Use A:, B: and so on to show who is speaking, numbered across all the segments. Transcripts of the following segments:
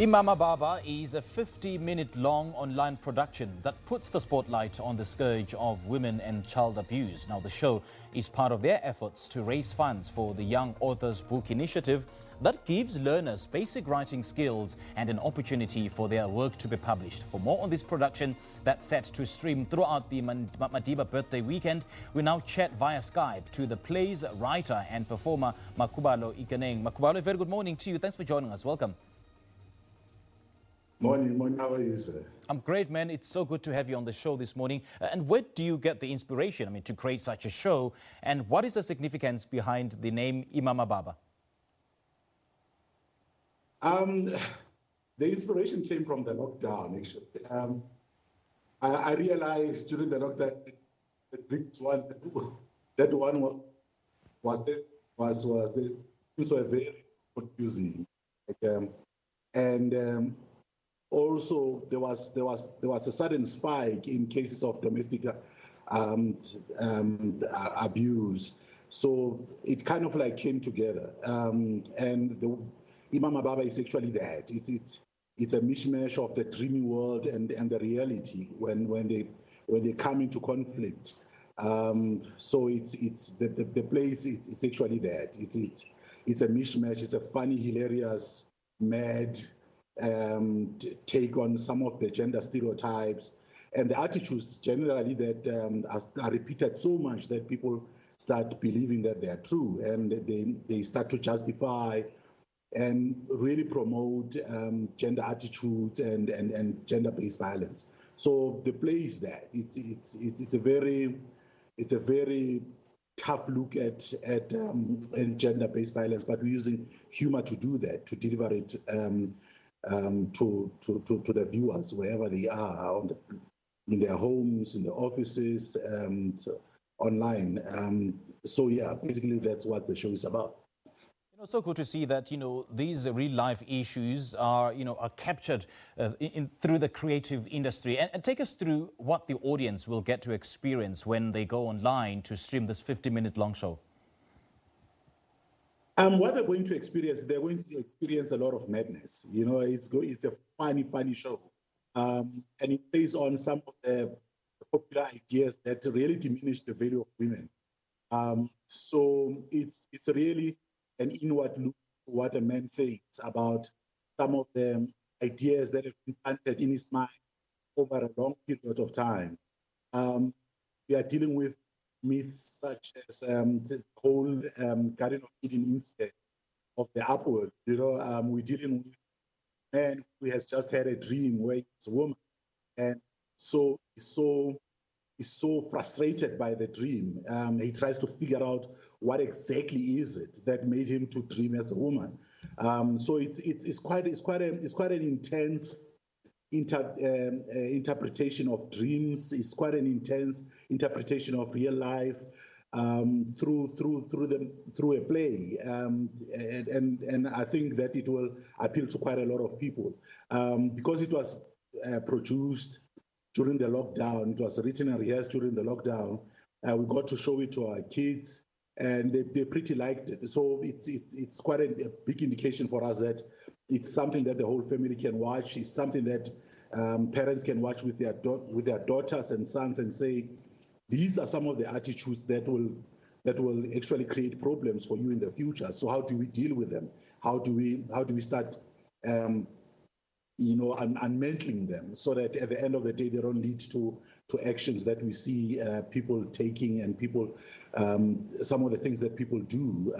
A: Imamababa is a 50-minute-long online production that puts the spotlight on the scourge of women and child abuse. Now, the show is part of their efforts to raise funds for the Young Authors Book Initiative that gives learners basic writing skills and an opportunity for their work to be published. For more on this production that's set to stream throughout the Madiba birthday weekend, we now chat via Skype to the play's writer and performer, Makhubalo Ikaneng. Makhubalo, very good morning to you. Thanks for joining us. Welcome.
B: Morning. How are you, sir?
A: I'm great, man. It's so good to have you on the show this morning. And where do you get the inspiration, to create such a show? And what is the significance behind the name Imamababa?
B: The inspiration came from the lockdown, actually. I realized during the lockdown that one was the things were very confusing. Also, there was a sudden spike in cases of domestic abuse. So it kind of like came together. And the Imamababa is actually that. It's a mishmash of the dreamy world and the reality when they come into conflict. So it's the place is actually that. It's a mishmash. It's a funny, hilarious, mad take on some of the gender stereotypes and the attitudes generally that are repeated so much that people start believing that they are true, and they start to justify and really promote gender attitudes and gender-based violence. So the play is that it's a very tough look at gender-based violence, but we're using humor to do that, to deliver it to the viewers wherever they are, in their homes, in their offices, online. So yeah, basically that's what the show is about.
A: So good to see that these real-life issues are captured through the creative industry. And take us through what the audience will get to experience when they go online to stream this 50-minute-long show.
B: What they're going to experience, they're going to experience a lot of madness. It's a funny show. And it plays on some of the popular ideas that really diminish the value of women. So it's really an inward look to what a man thinks about some of the ideas that have been planted in his mind over a long period of time. We are dealing with myths such as the whole Garden of Eden incident of the upward. We're dealing with a man who has just had a dream where he's a woman, and so he's so frustrated by the dream. He tries to figure out what exactly is it that made him to dream as a woman. So it's quite an intense interpretation of dreams. It's quite an intense interpretation of real life through a play, and I think that it will appeal to quite a lot of people because it was produced during the lockdown. It was written and rehearsed during the lockdown. We got to show it to our kids, and they pretty liked it. So it's quite a big indication for us that it's something that the whole family can watch. It's something that parents can watch with their daughters and sons and say, these are some of the attitudes that will actually create problems for you in the future. So how do we deal with them? How do we start unmantling them so that at the end of the day they don't lead to actions that we see people taking and people some of the things that people do.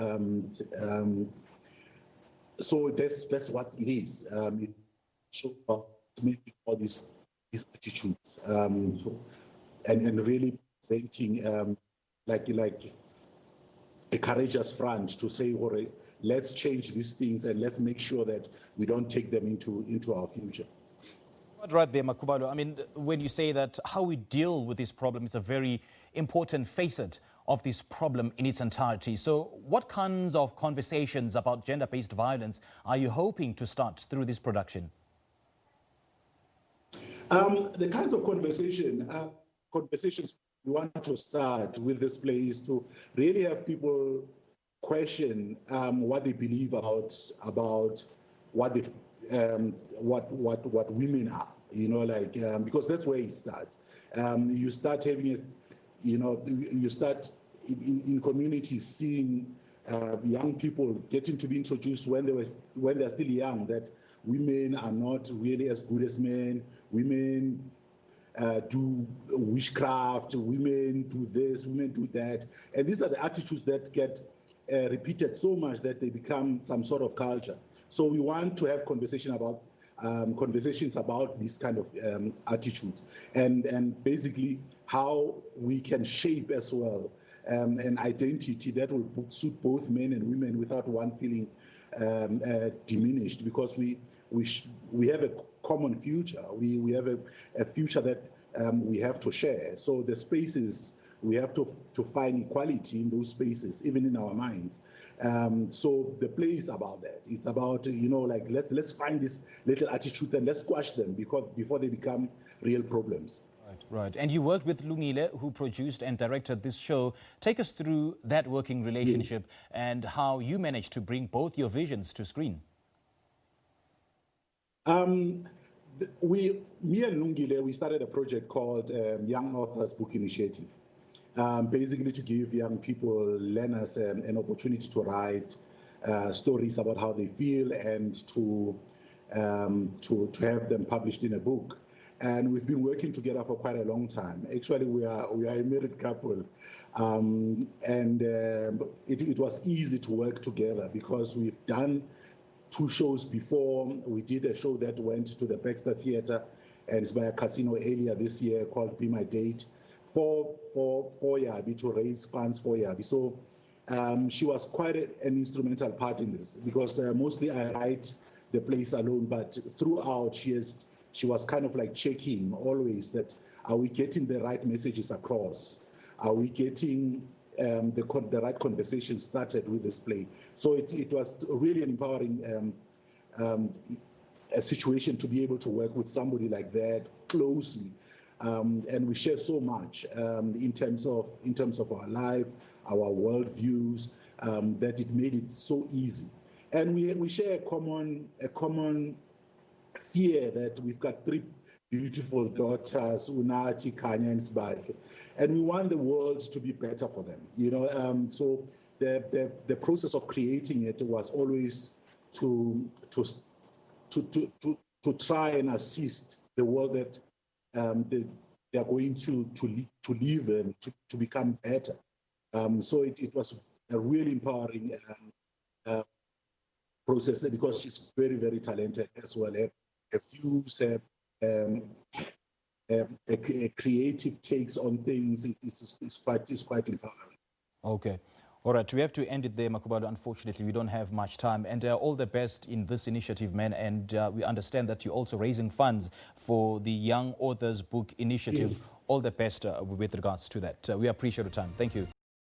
B: So that's what it is. Making all these attitudes and really presenting like a courageous front to say, all right, let's change these things and let's make sure that we don't take them into our future.
A: Right there, Makhubalo. When you say that how we deal with this problem is a very important facet of this problem in its entirety. So what kinds of conversations about gender-based violence are you hoping to start through this production?
B: The kinds of conversations we want to start with this play is to really have people question what they believe about what they what women are, you know, like, because that's where it starts. You start having, you start in communities seeing young people getting to be introduced when they're still young, that women are not really as good as men. Women do witchcraft, women do this, women do that. And these are the attitudes that get repeated so much that they become some sort of culture. So we want to have conversations about these kind of attitudes, and basically how we can shape as well an identity that will suit both men and women without one feeling diminished, because we have a common future. We have a future that we have to share. So the spaces, we have to find equality in those spaces, even in our minds. So the play is about that. It's about, like, let's find this little attitude and let's squash them before they become real problems.
A: Right. And you worked with Lungile, who produced and directed this show. Take us through that working relationship and how you managed to bring both your visions to screen. Me and Lungile, we started a project called Young Authors Book Initiative, basically to give young people, learners, an opportunity to write stories about how they feel and to have them published in a book. And we've been working together for quite a long time. Actually, we are a married couple, and it was easy to work together because we've done 2 shows before. We did a show that went to the Baxter Theatre and it's by a casino earlier this year called Be My Date for Yabi, to raise funds for Yabi. So she was quite an instrumental part in this, because mostly I write the plays alone, but throughout she was kind of like checking always that, are we getting the right messages across? Are we getting the right conversation started with this play? So it was really an empowering a situation to be able to work with somebody like that closely, and we share so much in terms of our life, our worldviews, that it made it so easy. And we share a common fear that we've got 3 beautiful daughters, Unati, Kanya, and Sbahle, and we want the world to be better for them. So the process of creating it was always to try and assist the world that they are going to live and to become better. So it was a really empowering process, because she's very, very talented as well. Her views, creative takes on things, it's quite empowering. Okay. All right, we have to end it there, Makhubalo. Unfortunately, we don't have much time. And all the best in this initiative, man. And we understand that you're also raising funds for the Young Authors Book Initiative. Yes. All the best with regards to that. We appreciate your time. Thank you.